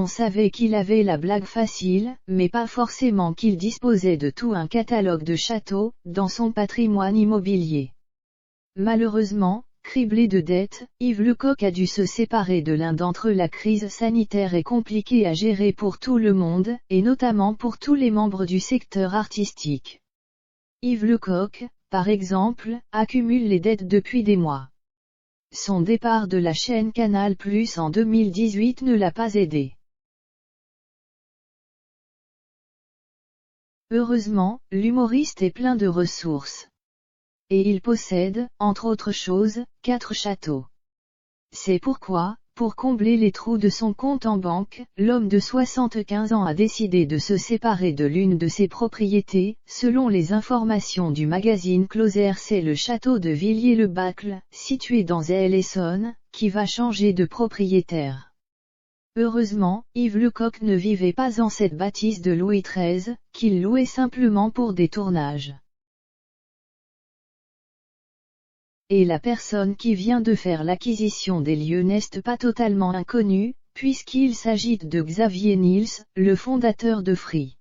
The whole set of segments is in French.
savait qu'il avait la blague facile, mais pas forcément qu'il disposait de tout un catalogue de châteaux, dans son patrimoine immobilier. Malheureusement, criblé de dettes, Yves Lecoq a dû se séparer de l'un d'entre eux. La crise sanitaire est compliquée à gérer pour tout le monde, et notamment pour tous les membres du secteur artistique. Yves Lecoq, par exemple, accumule les dettes depuis des mois. Son départ de la chaîne Canal+ en 2018 ne l'a pas aidé. Heureusement, l'humoriste est plein de ressources. Et il possède, entre autres choses, 4 châteaux. C'est pourquoi, pour combler les trous de son compte en banque, l'homme de 75 ans a décidé de se séparer de l'une de ses propriétés. Selon les informations du magazine Closer, c'est le château de Villiers-le-Bacle, situé dans l'Essonne, qui va changer de propriétaire. Heureusement, Yves Lecoq ne vivait pas en cette bâtisse de Louis XIII, qu'il louait simplement pour des tournages. Et la personne qui vient de faire l'acquisition des lieux n'est pas totalement inconnue, puisqu'il s'agit de Xavier Niels, le fondateur de Free.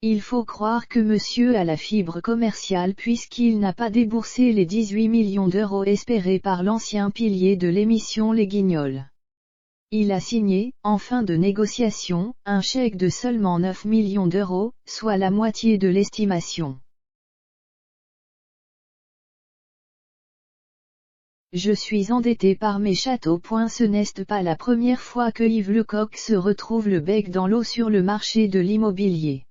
Il faut croire que monsieur a la fibre commerciale puisqu'il n'a pas déboursé les 18 millions d'euros espérés par l'ancien pilier de l'émission Les Guignols. Il a signé, en fin de négociation, un chèque de seulement 9 millions d'euros, soit la moitié de l'estimation. Je suis endetté par mes châteaux. Ce n'est pas la première fois que Yves Lecoq se retrouve le bec dans l'eau sur le marché de l'immobilier.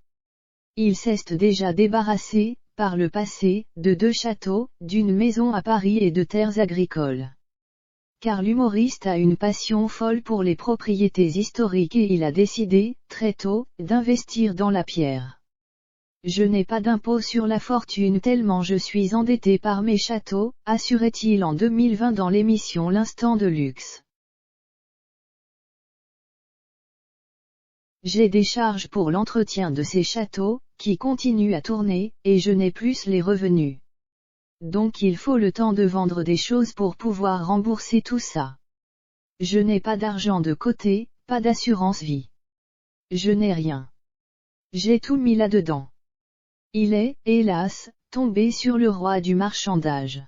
Il s'est déjà débarrassé, par le passé, de 2 châteaux, d'une maison à Paris et de terres agricoles. Car l'humoriste a une passion folle pour les propriétés historiques et il a décidé, très tôt, d'investir dans la pierre. Je n'ai pas d'impôt sur la fortune tellement je suis endetté par mes châteaux, assurait-il en 2020 dans l'émission L'Instant de Luxe. J'ai des charges pour l'entretien de ces châteaux, qui continuent à tourner, et je n'ai plus les revenus. Donc il faut le temps de vendre des choses pour pouvoir rembourser tout ça. Je n'ai pas d'argent de côté, pas d'assurance vie. Je n'ai rien. J'ai tout mis là-dedans. Il est, hélas, tombé sur le roi du marchandage.